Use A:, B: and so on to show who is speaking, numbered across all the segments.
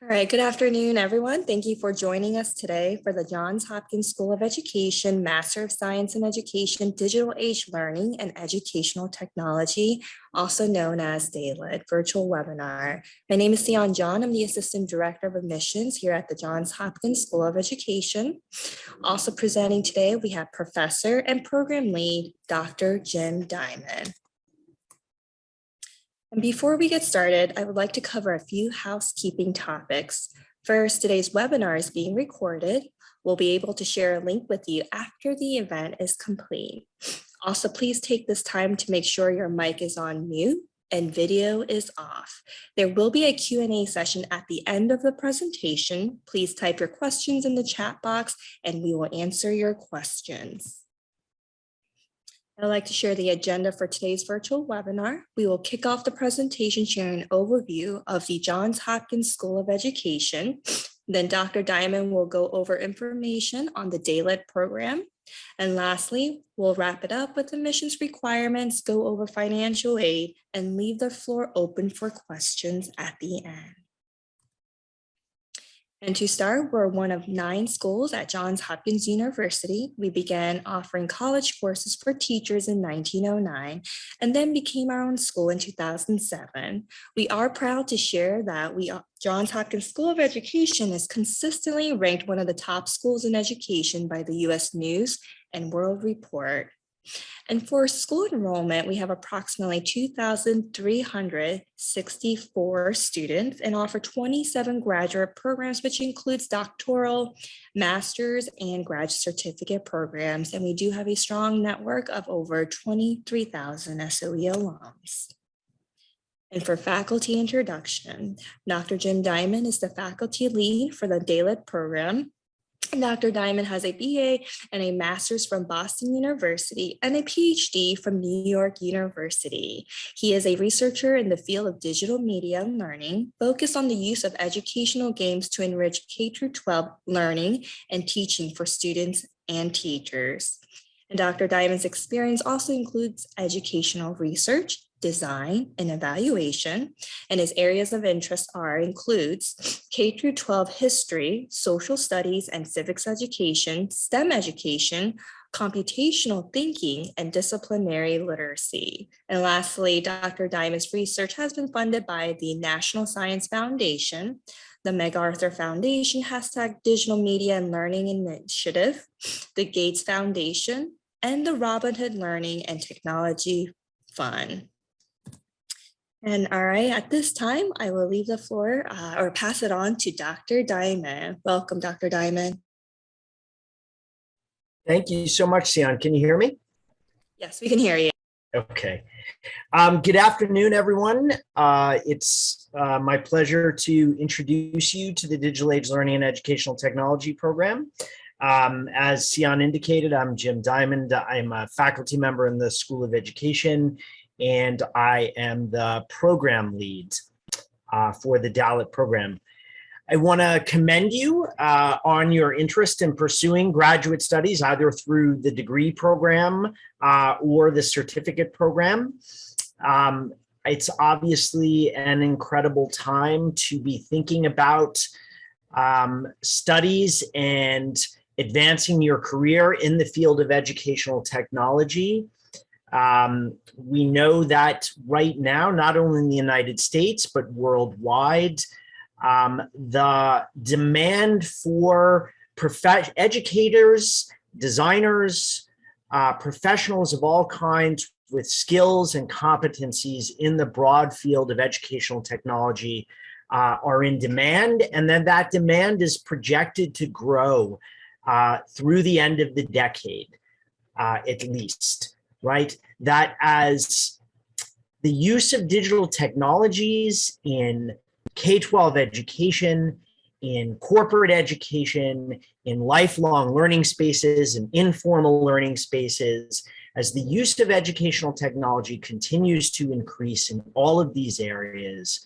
A: All right, good afternoon, everyone. Thank you for joining us today for the Johns Hopkins School of Education, Master of Science in Education, Digital Age Learning and Educational Technology, also known as DALET virtual webinar. My name is Sion John. I'm the Assistant Director of Admissions here at the Johns Hopkins School of Education. Also presenting today, we have Professor and Program Lead, Dr. Jim Diamond. And before we get started, I would like to cover a few housekeeping topics. First, today's webinar is being recorded. We'll be able to share a link with you after the event is complete. Also, please take this time to make sure your mic is on mute and video is off. There will be a Q&A session at the end of the presentation. Please type your questions in the chat box and we will answer your questions. I'd like to share the agenda for today's virtual webinar. We will kick off the presentation sharing an overview of the Johns Hopkins School of Education. Then Dr. Diamond will go over information on the DALET program. And lastly, we'll wrap it up with admissions requirements, go over financial aid, and leave the floor open for questions at the end. And to start, we're one of 9 schools at Johns Hopkins University. We began offering college courses for teachers in 1909 and then became our own school in 2007. We are proud to share that Johns Hopkins School of Education is consistently ranked one of the top schools in education by the U.S. News and World Report. And for school enrollment, we have approximately 2,364 students and offer 27 graduate programs, which includes doctoral, master's, and graduate certificate programs. And we do have a strong network of over 23,000 SOE alums. And for faculty introduction, Dr. Jim Diamond is the faculty lead for the DALET program. Dr. Diamond has a BA and a master's from Boston University and a PhD from New York University. He is a researcher in the field of digital media and learning, focused on the use of educational games to enrich K-12 learning and teaching for students and teachers. And Dr. Diamond's experience also includes educational research, design, and evaluation, and his areas of interest includes K-12 history, social studies and civics education, STEM education, computational thinking, and disciplinary literacy. And lastly, Dr. Diamond's research has been funded by the National Science Foundation, the MacArthur Foundation, #Digital Media and Learning Initiative, the Gates Foundation, and the Robin Hood Learning and Technology Fund. And all right, at this time, I will leave the floor or pass it on to Dr. Diamond. Welcome, Dr. Diamond.
B: Thank you so much, Sion. Can you hear me?
A: Yes, we can hear you.
B: Okay. Good afternoon, everyone. It's my pleasure to introduce you to the Digital Age Learning and Educational Technology program. As Sion indicated, I'm Jim Diamond. I'm a faculty member in the School of Education, and I am the program lead for the DALET program. I want to commend you on your interest in pursuing graduate studies, either through the degree program or the certificate program. It's obviously an incredible time to be thinking about studies and advancing your career in the field of educational technology. We know that right now, not only in the United States, but worldwide, the demand for educators, designers, professionals of all kinds with skills and competencies in the broad field of educational technology are in demand, and then that demand is projected to grow through the end of the decade, at least. Right? That as the use of digital technologies in K-12 education, in corporate education, in lifelong learning spaces and informal learning spaces, as the use of educational technology continues to increase in all of these areas,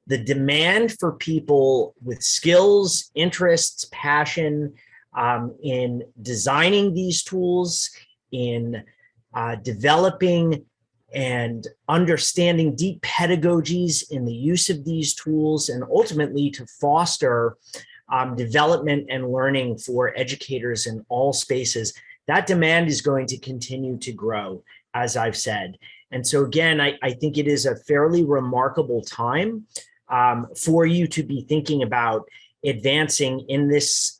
B: the demand for people with skills, interests, passion in designing these tools, in developing and understanding deep pedagogies in the use of these tools, and ultimately to foster development and learning for educators in all spaces. That demand is going to continue to grow, as I've said. And so again, I think it is a fairly remarkable time for you to be thinking about advancing in this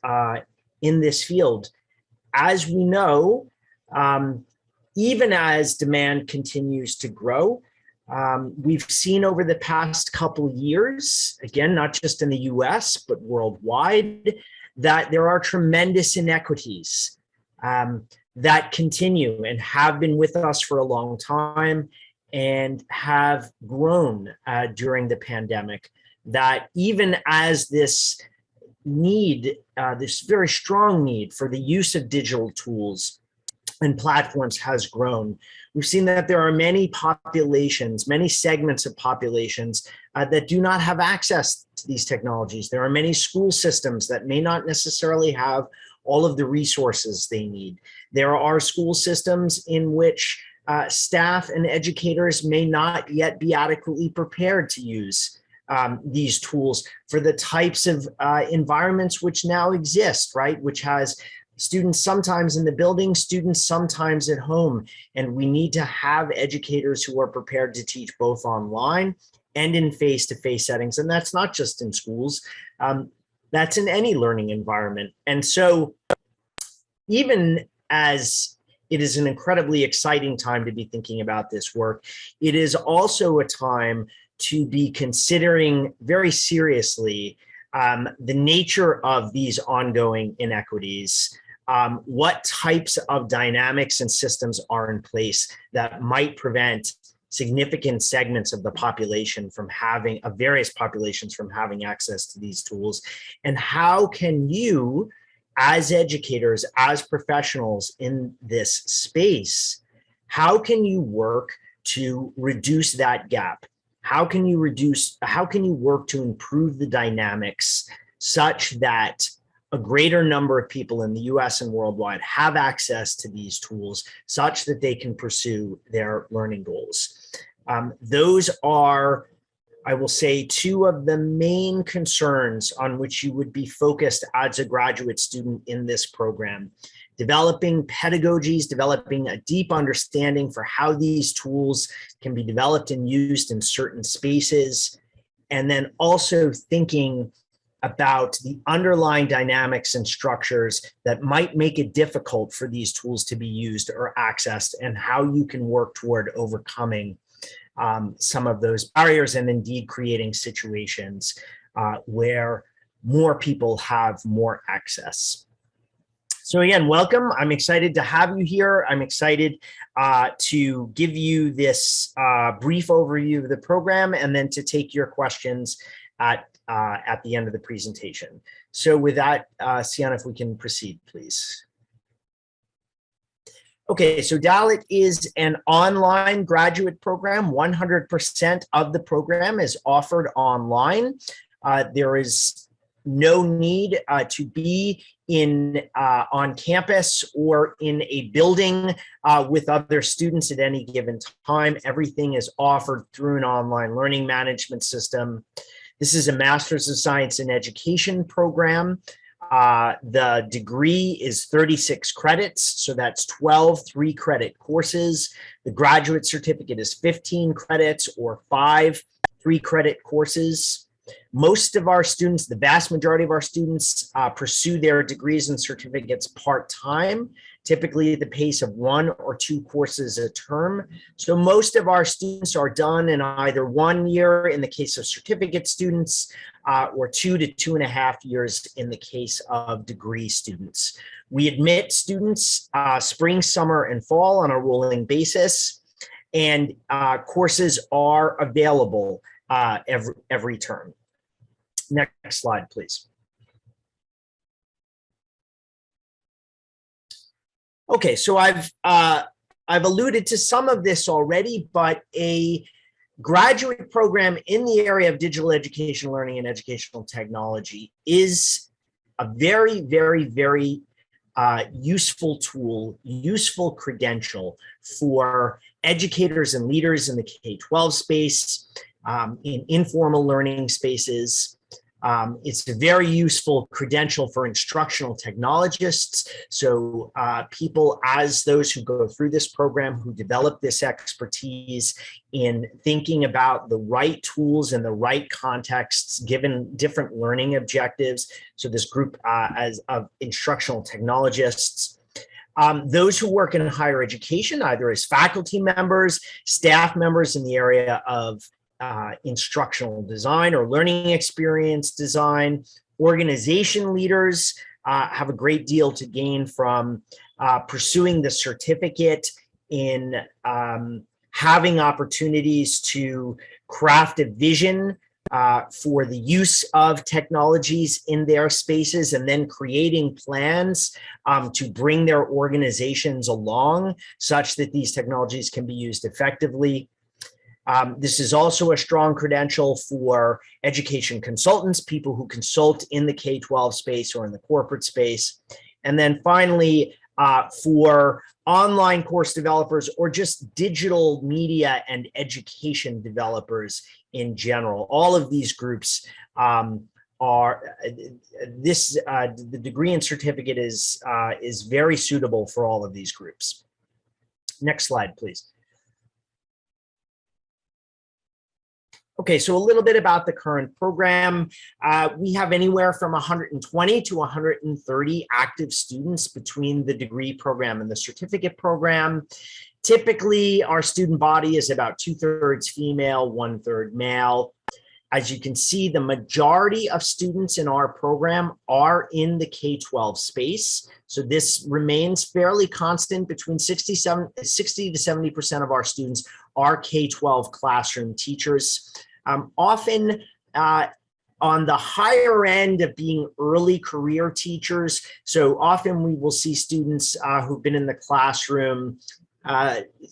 B: field. As we know, even as demand continues to grow, we've seen over the past couple years, again, not just in the US, but worldwide, that there are tremendous inequities that continue and have been with us for a long time and have grown during the pandemic. That even as this need, this very strong need for the use of digital tools and platforms has grown, we've seen that there are many populations, many segments of populations that do not have access to these technologies. There are many school systems that may not necessarily have all of the resources they need. There are school systems in which staff and educators may not yet be adequately prepared to use these tools for the types of environments which now exist, right? Which has students sometimes in the building, students sometimes at home. And we need to have educators who are prepared to teach both online and in face-to-face settings. And that's not just in schools, that's in any learning environment. And so even as it is an incredibly exciting time to be thinking about this work, it is also a time to be considering very seriously the nature of these ongoing inequities, what types of dynamics and systems are in place that might prevent significant segments of the population from having, of various populations from having access to these tools, and how can you, as educators, as professionals in this space, how can you work to reduce that gap? How can you work to improve the dynamics such that a greater number of people in the US and worldwide have access to these tools such that they can pursue their learning goals? Those are, I will say, two of the main concerns on which you would be focused as a graduate student in this program. Developing pedagogies, developing a deep understanding for how these tools can be developed and used in certain spaces, and then also thinking about the underlying dynamics and structures that might make it difficult for these tools to be used or accessed, and how you can work toward overcoming some of those barriers and indeed creating situations where more people have more access. So again, welcome. I'm excited to have you here. I'm excited to give you this brief overview of the program and then to take your questions at the end of the presentation. So with that, Sienna, if we can proceed, please. Okay, so DALET is an online graduate program. 100% of the program is offered online. There is no need to be on campus or in a building with other students at any given time. Everything is offered through an online learning management system. This is a Master's of Science in Education program. The degree is 36 credits, so that's 12 3-credit courses. The graduate certificate is 15 credits or 5 3-credit courses. Most of our students, the vast majority of our students, pursue their degrees and certificates part-time, typically at the pace of 1 or 2 courses a term. So most of our students are done in either 1 year in the case of certificate students, or 2 to 2.5 years in the case of degree students. We admit students spring, summer, and fall on a rolling basis, and courses are available every term. Next slide, please. Okay, so I've alluded to some of this already, but a graduate program in the area of digital education, learning, and educational technology is a very, very, very useful tool, useful credential for educators and leaders in the K-12 space, in informal learning spaces. It's a very useful credential for instructional technologists. So people, as those who go through this program, who develop this expertise in thinking about the right tools and the right contexts, given different learning objectives. So this group of instructional technologists, those who work in higher education, either as faculty members, staff members in the area of instructional design or learning experience design, organization leaders have a great deal to gain from pursuing the certificate in having opportunities to craft a vision for the use of technologies in their spaces, and then creating plans to bring their organizations along such that these technologies can be used effectively. This is also a strong credential for education consultants, people who consult in the K-12 space or in the corporate space. And then finally, for online course developers or just digital media and education developers in general. All of these groups the degree and certificate is very suitable for all of these groups. Next slide, please. Okay, so a little bit about the current program. We have anywhere from 120 to 130 active students between the degree program and the certificate program. Typically, our student body is about 2/3 female, 1/3 male. As you can see, the majority of students in our program are in the K-12 space. So this remains fairly constant. Between 60 to 70% of our students are K-12 classroom teachers. Often on the higher end of being early career teachers. So often we will see students who've been in the classroom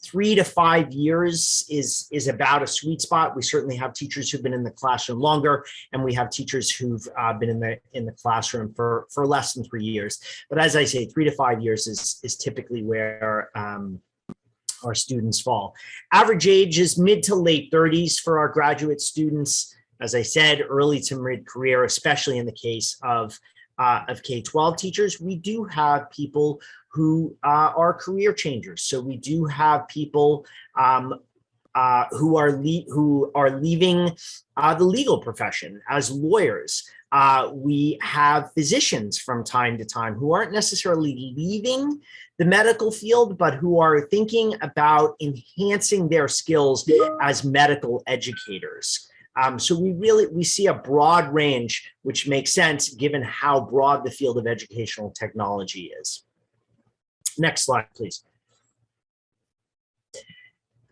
B: 3 to 5 years is about a sweet spot. We certainly have teachers who've been in the classroom longer, and we have teachers who've been in the classroom for less than 3 years. But as I say, 3 to 5 years is typically where our students fall. Average age is mid to late 30s for our graduate students. As I said, early to mid-career, especially in the case of K-12 teachers. We do have people who are career changers. So we do have people who are leaving the legal profession as lawyers. We have physicians from time to time who aren't necessarily leaving the medical field, but who are thinking about enhancing their skills as medical educators. So we see a broad range, which makes sense given how broad the field of educational technology is. Next slide, please.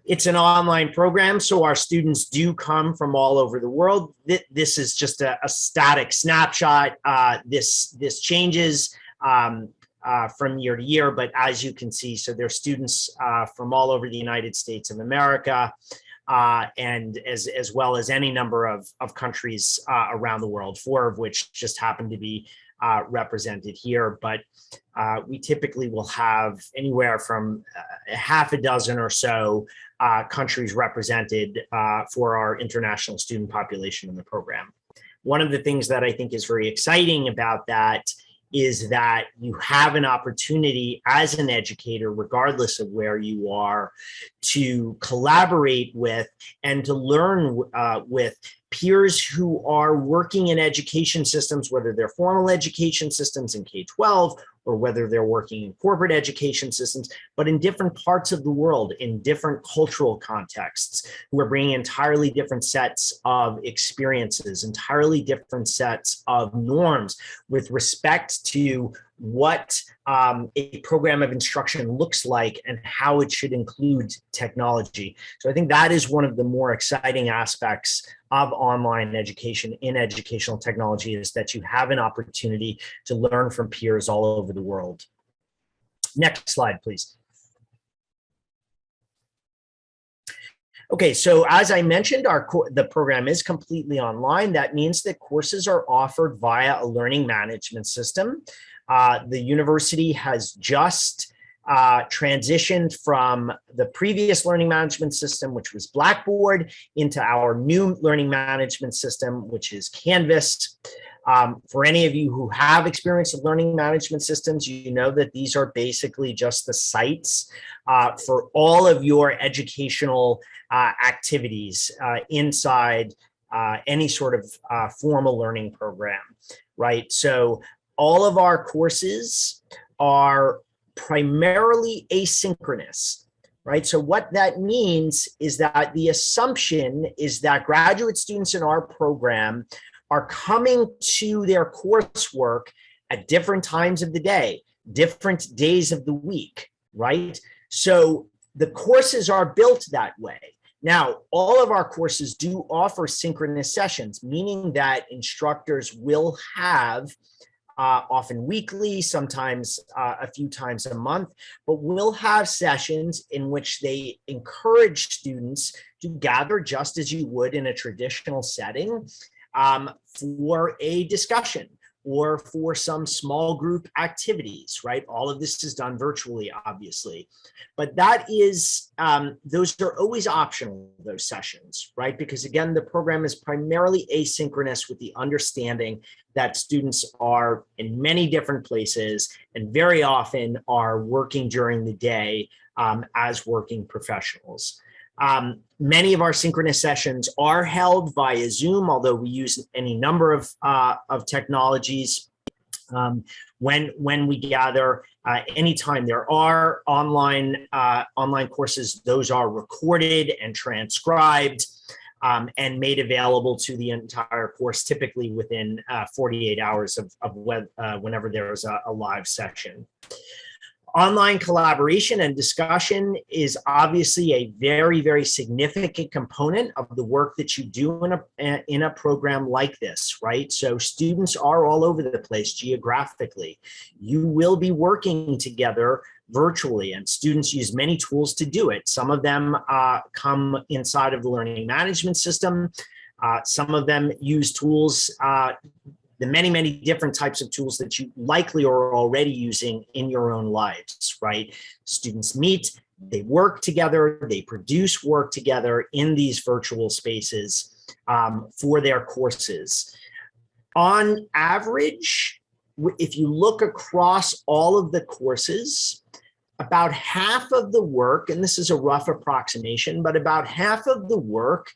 B: It's an online program, so our students do come from all over the world. This is just a static snapshot. This changes from year to year, but as you can see, so there's students from all over the United States of America, and as well as any number of countries around the world, 4 of which just happen to be represented here. But we typically will have anywhere from half a dozen or so countries represented for our international student population in the program. One of the things that I think is very exciting about that is that you have an opportunity as an educator, regardless of where you are, to collaborate with and to learn with peers who are working in education systems, whether they're formal education systems in K-12 or whether they're working in corporate education systems, but in different parts of the world, in different cultural contexts, who are bringing entirely different sets of experiences, entirely different sets of norms with respect to what a program of instruction looks like and how it should include technology. So I think that is one of the more exciting aspects of online education in educational technology, is that you have an opportunity to learn from peers all over the world. Next slide, please. Okay, so as I mentioned, the program is completely online. That means that courses are offered via a learning management system. The university has just transitioned from the previous learning management system, which was Blackboard, into our new learning management system, which is Canvas. For any of you who have experience with learning management systems, you know that these are basically just the sites for all of your educational activities inside any sort of formal learning program, right? So all of our courses are primarily asynchronous, right? So what that means is that the assumption is that graduate students in our program are coming to their coursework at different times of the day, different days of the week, right? So the courses are built that way. Now, all of our courses do offer synchronous sessions, meaning that instructors will have often weekly, sometimes a few times a month, but we'll have sessions in which they encourage students to gather just as you would in a traditional setting for a discussion or for some small group activities, right? All of this is done virtually, obviously. But that is, those are always optional, those sessions, right? Because again, the program is primarily asynchronous with the understanding that students are in many different places and very often are working during the day as working professionals. Many of our synchronous sessions are held via Zoom, although we use any number of technologies when we gather. Anytime there are online courses, those are recorded and transcribed and made available to the entire course, typically within 48 hours of whenever there's a live session. Online collaboration and discussion is obviously a very, very significant component of the work that you do in a program like this, right? So students are all over the place geographically. You will be working together virtually, and students use many tools to do it. Some of them come inside of the learning management system. Some of them use tools, the many, many different types of tools that you likely are already using in your own lives, right? Students meet, they work together, they produce work together in these virtual spaces for their courses. On average, if you look across all of the courses, about half of the work, and this is a rough approximation, but about half of the work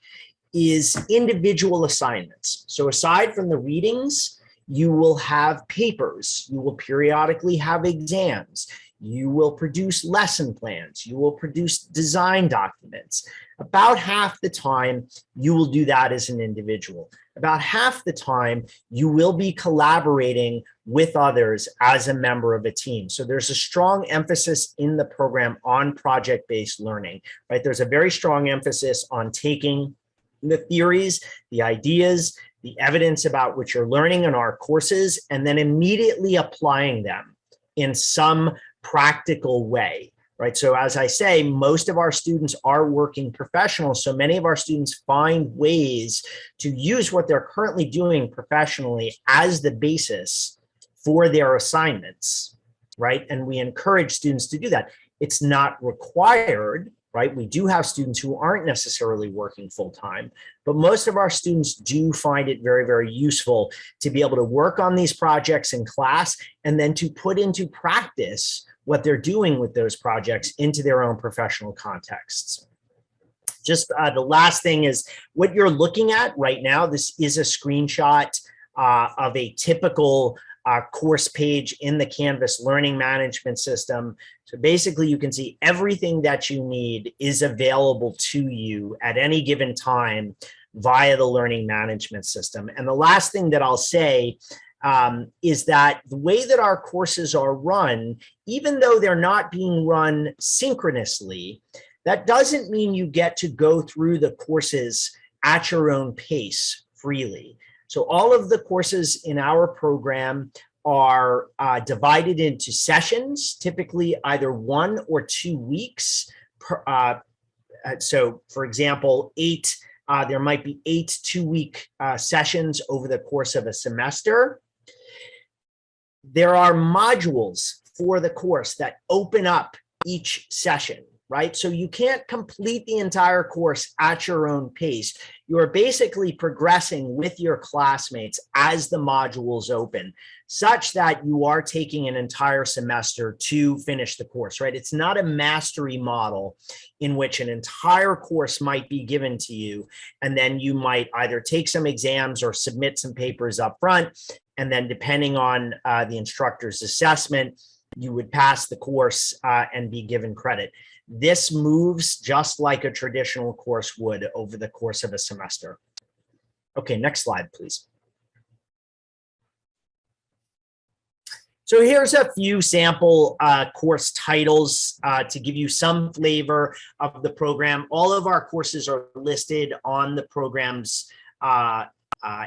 B: is individual assignments. So aside from the readings, you will have papers, you will periodically have exams, you will produce lesson plans, you will produce design documents. About half the time, you will do that as an individual. About half the time, you will be collaborating with others as a member of a team. So there's a strong emphasis in the program on project-based learning, right? There's a very strong emphasis on taking the theories, the ideas, the evidence about what you're learning in our courses, and then immediately applying them in some practical way, right? So as I say, most of our students are working professionals. So many of our students find ways to use what they're currently doing professionally as the basis for their assignments, right? And we encourage students to do that. It's not required, right? We do have students who aren't necessarily working full-time, but most of our students do find it very, very useful to be able to work on these projects in class and then to put into practice what they're doing with those projects into their own professional contexts. Just the last thing is what you're looking at right now. This is a screenshot of a typical course page in the Canvas learning management system. So basically you can see everything that you need is available to you at any given time via the learning management system. And the last thing that I'll say is that the way that our courses are run, even though they're not being run synchronously, that doesn't mean you get to go through the courses at your own pace freely. So all of the courses in our program are divided into sessions, typically either 1 or 2 weeks. So for example, there might be 8 2-week sessions over the course of a semester. there are modules for the course that open up each session, right? So you can't complete the entire course at your own pace. You're basically progressing with your classmates as the modules open, such that you are taking an entire semester to finish the course, right? It's not a mastery model in which an entire course might be given to you, and then you might either take some exams or submit some papers up front, and then depending on the instructor's assessment, you would pass the course and be given credit. This moves just like a traditional course would over the course of a semester. Okay, next slide, please. So here's a few sample course titles to give you some flavor of the program. All of our courses are listed on the program's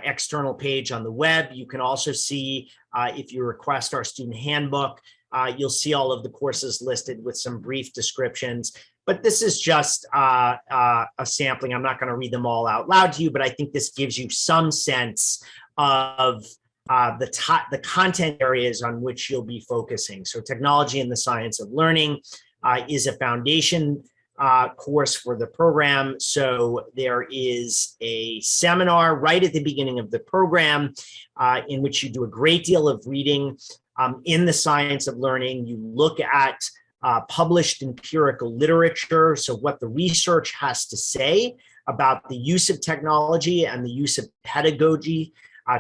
B: external page on the web. You can also see, if you request our student handbook, you'll see all of the courses listed with some brief descriptions. But this is just a sampling. I'm not going to read them all out loud to you, but I think this gives you some sense of the content areas on which you'll be focusing. So technology and the science of learning is a foundation course for the program. So there is a seminar right at the beginning of the program in which you do a great deal of reading in the science of learning. You look at published empirical literature, so what the research has to say about the use of technology and the use of pedagogy,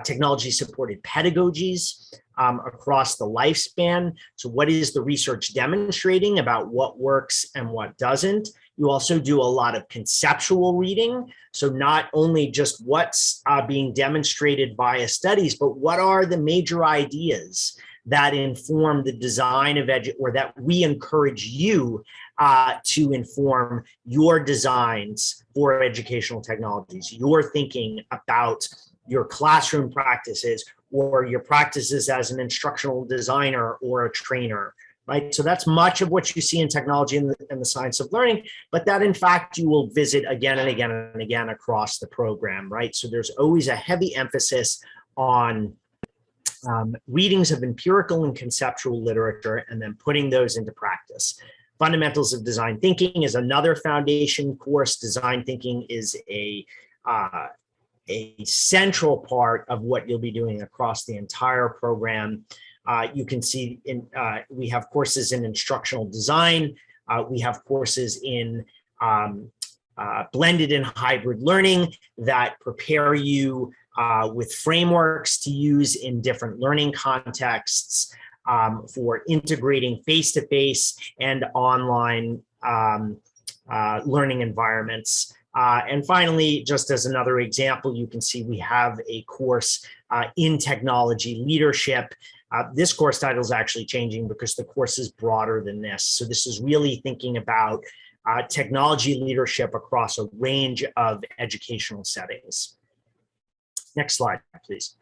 B: technology-supported pedagogies across the lifespan. So what is the research demonstrating about what works and what doesn't? You also do a lot of conceptual reading. So not only just what's being demonstrated via studies, but what are the major ideas that inform the design of or that we encourage you to inform your designs for educational technologies, your thinking about your classroom practices or your practices as an instructional designer or a trainer, right? So that's much of what you see in technology and the science of learning, but that in fact you will visit again and again and again across the program, right? So there's always a heavy emphasis on readings of empirical and conceptual literature and then putting those into practice. Fundamentals of Design Thinking is another foundation course. Design thinking is a central part of what you'll be doing across the entire program. You can see we have courses in instructional design. We have courses in blended and hybrid learning that prepare you with frameworks to use in different learning contexts for integrating face-to-face and online learning environments. And finally, just as another example, you can see we have a course in technology leadership. This course title is actually changing because the course is broader than this. So this is really thinking about technology leadership across a range of educational settings. Next slide, please.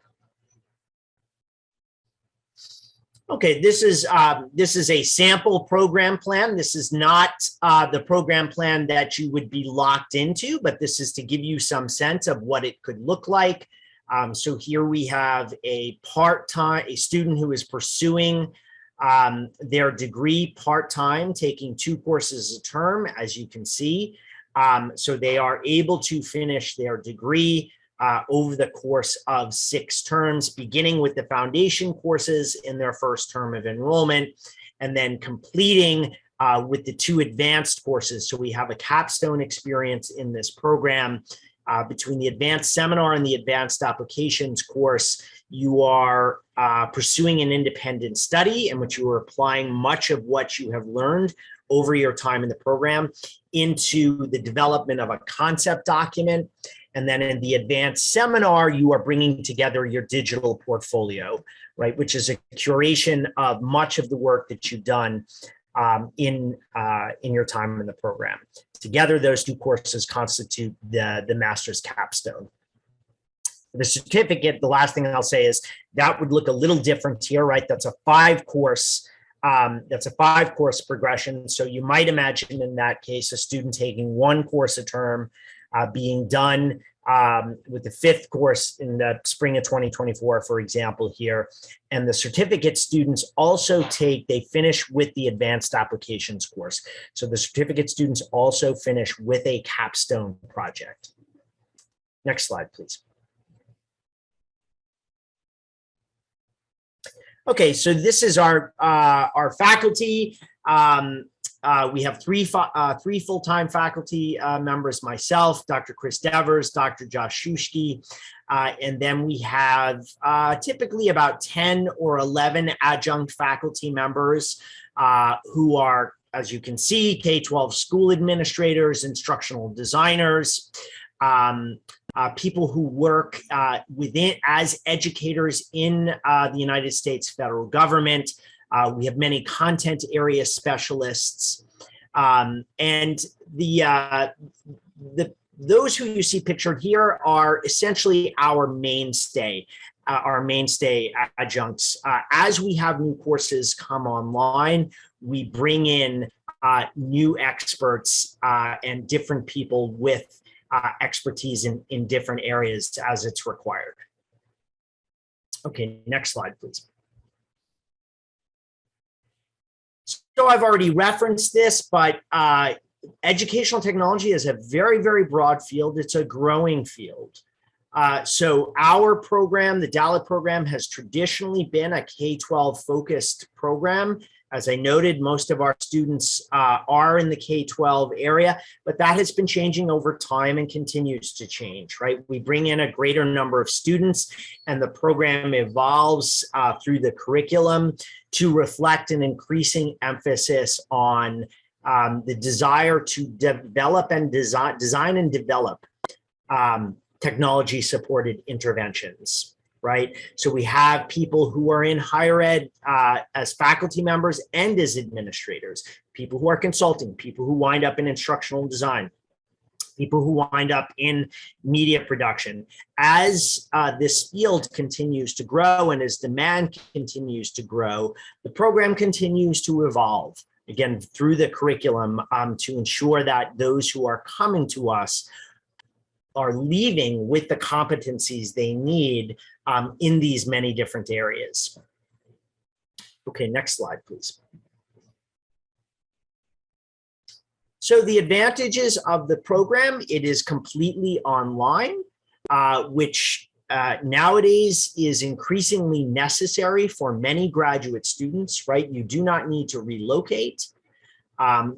B: Okay, this is a sample program plan. This is not the program plan that you would be locked into, but this is to give you some sense of what it could look like. So here we have a student who is pursuing their degree part-time, taking 2 courses a term, as you can see. So they are able to finish their degree over the course of 6 terms, beginning with the foundation courses in their first term of enrollment, and then completing with the 2 advanced courses. So we have a capstone experience in this program. Between the advanced seminar and the advanced applications course, you are pursuing an independent study in which you are applying much of what you have learned over your time in the program into the development of a concept document. And then in the advanced seminar, you are bringing together your digital portfolio, right, which is a curation of much of the work that you've done in your time in the program. Together, those 2 courses constitute the master's capstone. The certificate, the last thing I'll say is that would look a little different here, right? That's a 5-course progression. So you might imagine in that case, a student taking 1 course a term, being done with the 5th course in the spring of 2024, for example, here. And the certificate students also they finish with the advanced applications course. So the certificate students also finish with a capstone project. Next slide, please. Okay, so this is our faculty. We have three full-time faculty members, myself, Dr. Chris Devers, Dr. Josh Shushki, and then we have typically about 10 or 11 adjunct faculty members who are, as you can see, K-12 school administrators, instructional designers, people who work as educators in the United States federal government. We have many content area specialists, and those who you see pictured here are essentially our mainstay adjuncts. As we have new courses come online, we bring in new experts and different people with expertise in different areas as it's required. Okay, next slide, please. So I've already referenced this, but educational technology is a very, very broad field. It's a growing field. So our program, the DALET program, has traditionally been a K-12 focused program. As I noted, most of our students are in the K-12 area, but that has been changing over time and continues to change, right? We bring in a greater number of students and the program evolves through the curriculum to reflect an increasing emphasis on the desire to develop and design and develop technology-supported interventions. Right? So we have people who are in higher ed as faculty members and as administrators, people who are consulting, people who wind up in instructional design, people who wind up in media production. As this field continues to grow and as demand continues to grow, the program continues to evolve, again, through the curriculum to ensure that those who are coming to us are leaving with the competencies they need in these many different areas. Okay, next slide, please. So the advantages of the program, it is completely online, which nowadays is increasingly necessary for many graduate students, right? You do not need to relocate.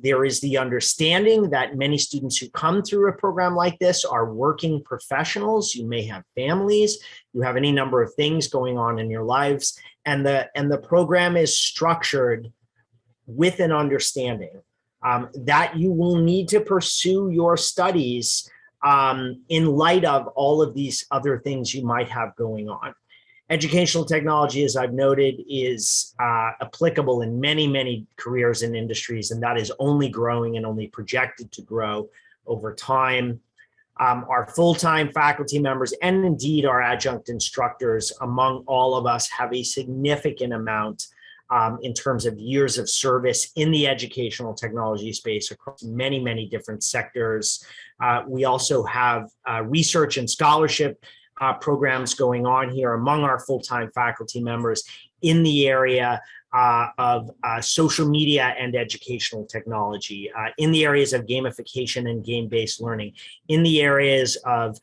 B: There is the understanding that many students who come through a program like this are working professionals. You may have families, you have any number of things going on in your lives, and the program is structured with an understanding that you will need to pursue your studies in light of all of these other things you might have going on. Educational technology, as I've noted, is applicable in many, many careers and industries, and that is only growing and only projected to grow over time. Our full-time faculty members and indeed our adjunct instructors among all of us have a significant amount in terms of years of service in the educational technology space across many, many different sectors. We also have research and scholarship programs going on here among our full-time faculty members in the area of social media and educational technology, in the areas of gamification and game-based learning, in the areas of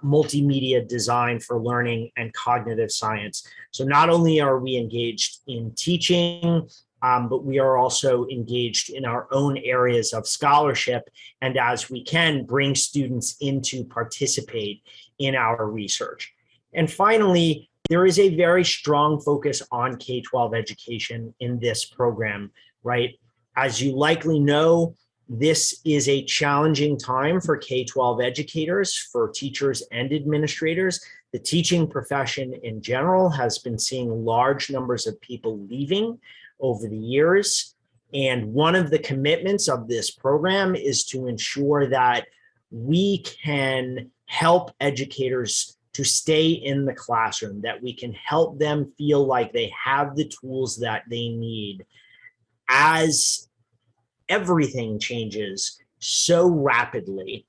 B: multimedia design for learning and cognitive science. So not only are we engaged in teaching, but we are also engaged in our own areas of scholarship, and as we can, bring students in to participate in our research. And finally, there is a very strong focus on K-12 education in this program, right? As you likely know, this is a challenging time for K-12 educators, for teachers and administrators. The teaching profession in general has been seeing large numbers of people leaving over the years. And one of the commitments of this program is to ensure that we can help educators to stay in the classroom, that we can help them feel like they have the tools that they need as everything changes so rapidly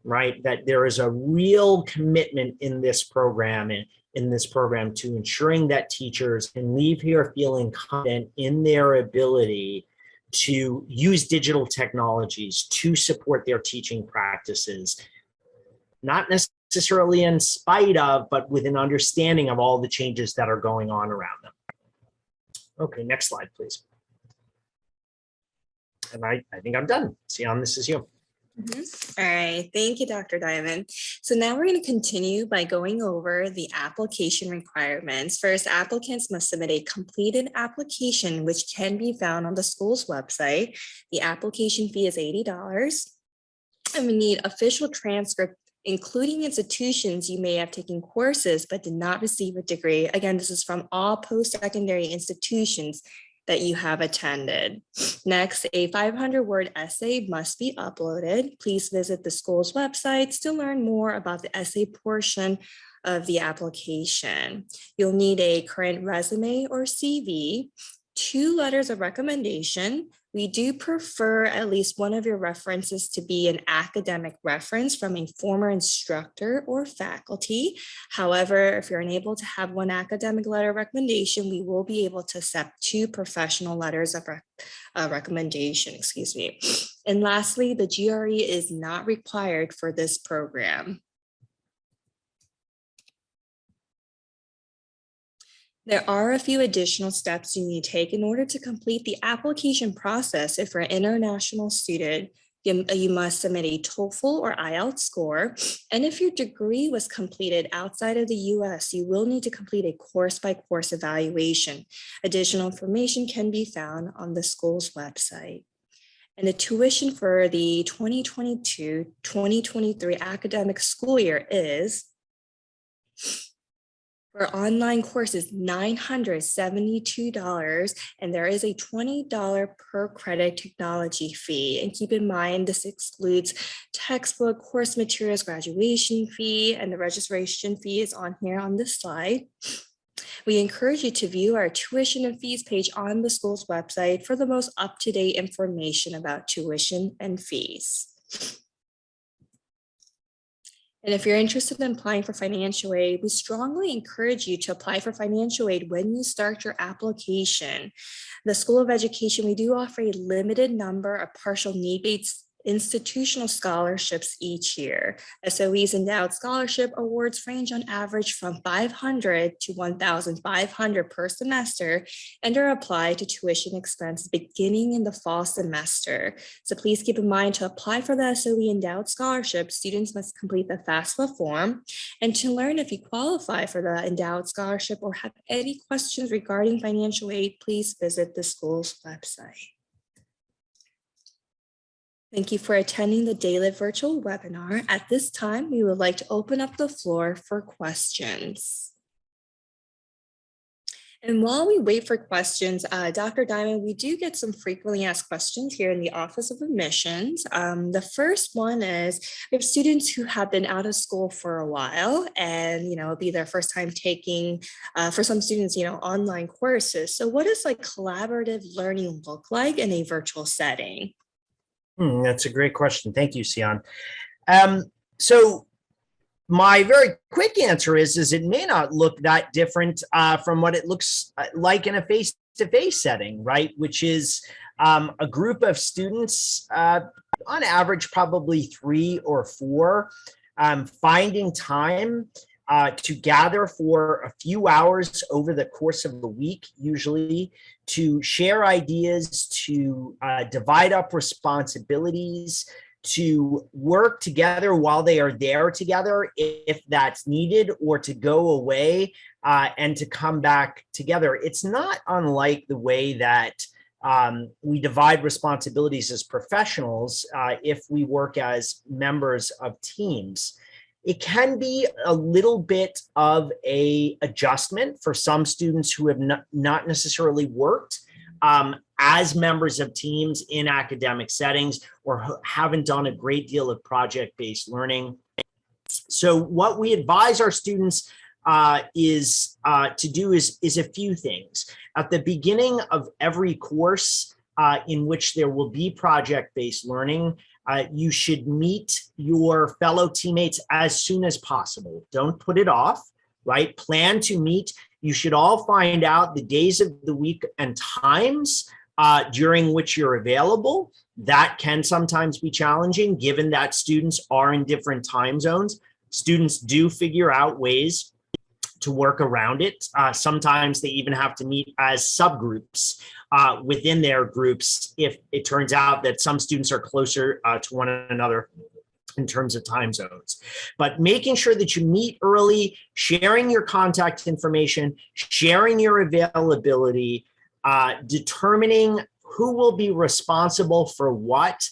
B: right? That there is a real commitment in this program to ensuring that teachers can leave here feeling confident in their ability to use digital technologies to support their teaching practices, not necessarily in spite of, but with an understanding of all the changes that are going on around them. Okay, next slide, please. And I think I'm done. Sion, this is you.
A: All right, thank you, Dr. Diamond. So now we're going to continue by going over the application requirements. First, applicants must submit a completed application, which can be found on the school's website. The application fee is $80. And we need official transcript, including institutions you may have taken courses but did not receive a degree. Again, this is from all post-secondary institutions that you have attended. Next, a 500-word essay must be uploaded. Please visit the school's websites to learn more about the essay portion of the application. You'll need a current resume or CV, 2 letters of recommendation. We do prefer at least one of your references to be an academic reference from a former instructor or faculty. However, if you're unable to have one academic letter of recommendation, we will be able to accept 2 professional letters of recommendation, excuse me. And lastly, the GRE is not required for this program. There are a few additional steps you need to take in order to complete the application process. If you're an international student, you must submit a TOEFL or IELTS score. And if your degree was completed outside of the US, you will need to complete a course-by-course evaluation. Additional information can be found on the school's website. And the tuition for the 2022-2023 academic school year is, for online courses, $972, and there is a $20 per credit technology fee. And keep in mind, this excludes textbook, course materials, graduation fee, and the registration fee is on here on this slide. We encourage you to view our tuition and fees page on the school's website for the most up-to-date information about tuition and fees. And if you're interested in applying for financial aid, we strongly encourage you to apply for financial aid when you start your application. The School of Education, we do offer a limited number of partial need-based institutional scholarships each year. SOE's endowed scholarship awards range on average from $500 to $1,500 per semester and are applied to tuition expenses beginning in the fall semester. So please keep in mind, to apply for the SOE endowed scholarship, students must complete the FAFSA form. And to learn if you qualify for the endowed scholarship or have any questions regarding financial aid, please visit the school's website. Thank you for attending the DALET virtual webinar. At this time, we would like to open up the floor for questions. And while we wait for questions, Dr. Diamond, we do get some frequently asked questions here in the Office of Admissions. The first one is, we have students who have been out of school for a while and, it'll be their first time taking, for some students, online courses. So what does collaborative learning look like in a virtual setting?
B: That's a great question. Thank you, Sion. So my very quick answer is it may not look that different from what it looks like in a face-to-face setting, right? Which is a group of students, on average, probably 3 or 4, finding time to gather for a few hours over the course of the week, usually, to share ideas, to divide up responsibilities, to work together while they are there together, if that's needed, or to go away and to come back together. It's not unlike the way that we divide responsibilities as professionals if we work as members of teams. It can be a little bit of a adjustment for some students who have not necessarily worked as members of teams in academic settings, or haven't done a great deal of project-based learning. So what we advise our students is a few things. At the beginning of every course in which there will be project-based learning, You should meet your fellow teammates as soon as possible. Don't put it off, right? Plan to meet. You should all find out the days of the week and times during which you're available. That can sometimes be challenging given that students are in different time zones. Students do figure out ways to work around it. Sometimes they even have to meet as subgroups within their groups if it turns out that some students are closer to one another in terms of time zones. But making sure that you meet early, sharing your contact information, sharing your availability, determining who will be responsible for what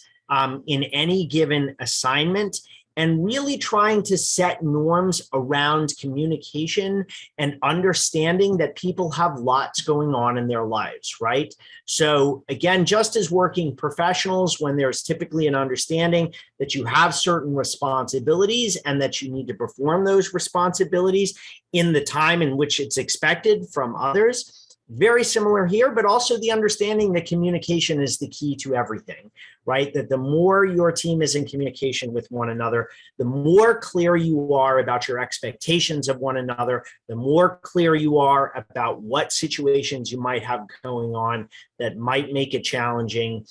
B: in any given assignment, and really trying to set norms around communication and understanding that people have lots going on in their lives, right? So again, just as working professionals, when there's typically an understanding that you have certain responsibilities and that you need to perform those responsibilities in the time in which it's expected from others, very similar here, but also the understanding that communication is the key to everything, right? That the more your team is in communication with one another, the more clear you are about your expectations of one another, the more clear you are about what situations you might have going on that might make it challenging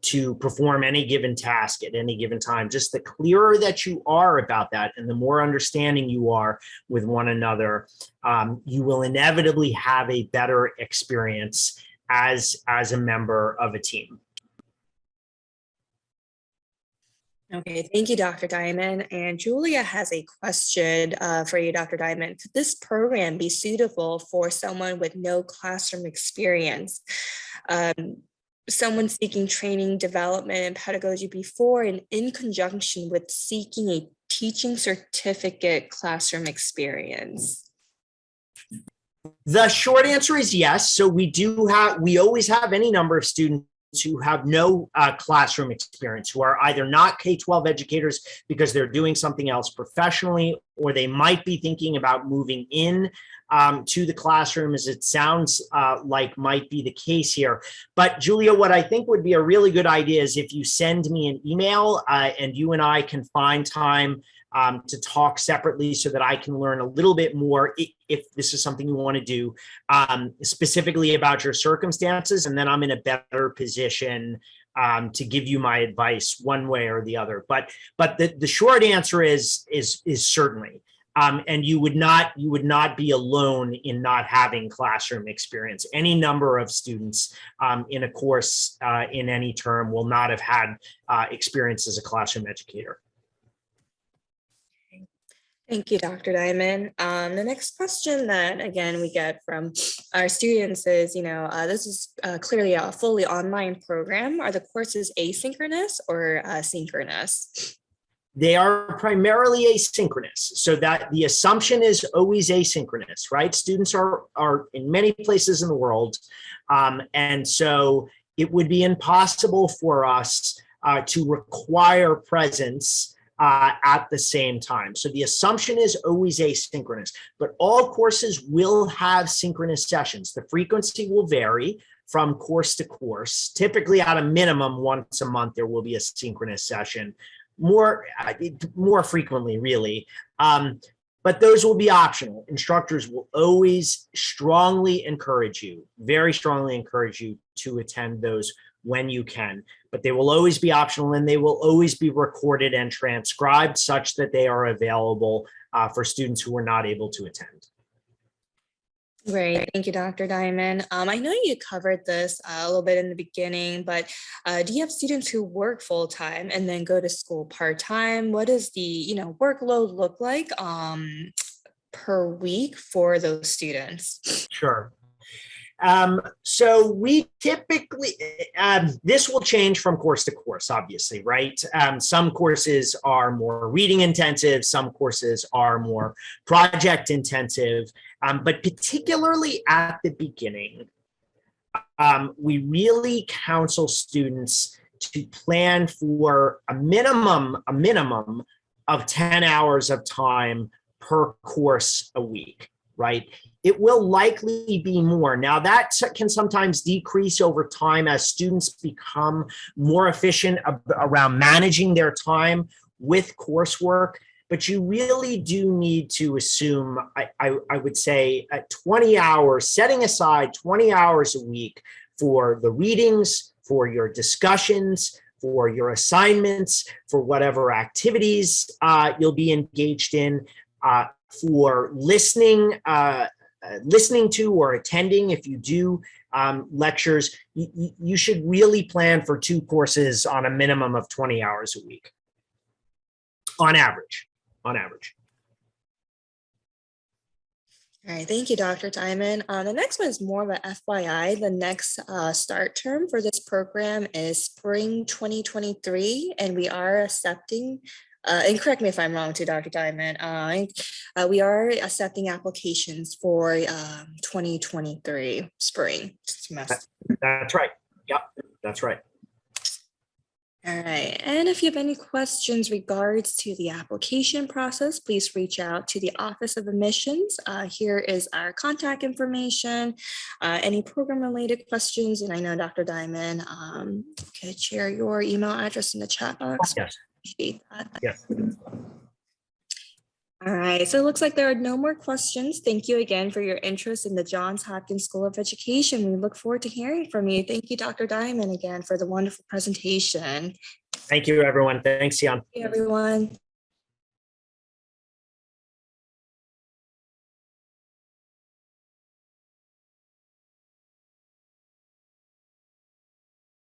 B: to perform any given task at any given time. Just the clearer that you are about that and the more understanding you are with one another, you will inevitably have a better experience as a member of a team.
A: Okay, thank you, Dr. Diamond. And Julia has a question for you, Dr. Diamond. Could this program be suitable for someone with no classroom experience? Someone seeking training, development, and pedagogy before and in conjunction with seeking a teaching certificate classroom experience?
B: The short answer is yes. So we always have any number of students who have no classroom experience, who are either not K-12 educators because they're doing something else professionally, or they might be thinking about moving in to the classroom, as it sounds like might be the case here. But Julia, what I think would be a really good idea is if you send me an email and you and I can find time to talk separately so that I can learn a little bit more if this is something you want to do, specifically about your circumstances, and then I'm in a better position to give you my advice one way or the other. But the short answer is certainly. And you would not be alone in not having classroom experience. Any number of students in a course in any term will not have had experience as a classroom educator.
A: Thank you, Dr. Diamond. The next question that, again, we get from our students is, this is clearly a fully online program. Are the courses asynchronous or synchronous?
B: They are primarily asynchronous, so that the assumption is always asynchronous, right? Students are in many places in the world, and so it would be impossible for us to require presence at the same time. So the assumption is always asynchronous, but all courses will have synchronous sessions. The frequency will vary from course to course. Typically, at a minimum, once a month, there will be a synchronous session. More frequently, really. But those will be optional. Instructors will always very strongly encourage you to attend those when you can. But they will always be optional, and they will always be recorded and transcribed such that they are available for students who are not able to attend.
A: Great. Thank you, Dr. Diamond. I know you covered this a little bit in the beginning, but do you have students who work full-time and then go to school part-time? What does the workload look like per week for those students?
B: Sure. So we typically, this will change from course to course, obviously, right? Some courses are more reading intensive, some courses are more project intensive, but particularly at the beginning, we really counsel students to plan for a minimum of 10 hours of time per course a week. right? It will likely be more. Now, that can sometimes decrease over time as students become more efficient around managing their time with coursework. But you really do need to assume, I would say, 20 hours, setting aside 20 hours a week for the readings, for your discussions, for your assignments, for whatever activities you'll be engaged in, for listening to or attending if you do lectures. You should really plan for 2 courses on a minimum of 20 hours a week, on average. All
A: right, thank you, Dr. Diamond. The next one is more of a FYI. The next start term for this program is spring 2023, and we are accepting, and correct me if I'm wrong too, Dr. Diamond, we are accepting applications for 2023 spring semester.
B: That's right. Yep, that's right.
A: All right, and if you have any questions regards to the application process, please reach out to the Office of Admissions. Here is our contact information, any program related questions, and I know Dr. Diamond could share your email address in the chat box.
B: Yes.
A: Appreciate that.
B: Yes.
A: All right, so it looks like there are no more questions. Thank you again for your interest in the Johns Hopkins School of Education. We look forward to hearing from you. Thank you, Dr. Diamond, again for the wonderful presentation.
B: Thank you, everyone. Thanks, Jan.
A: Thank you, everyone.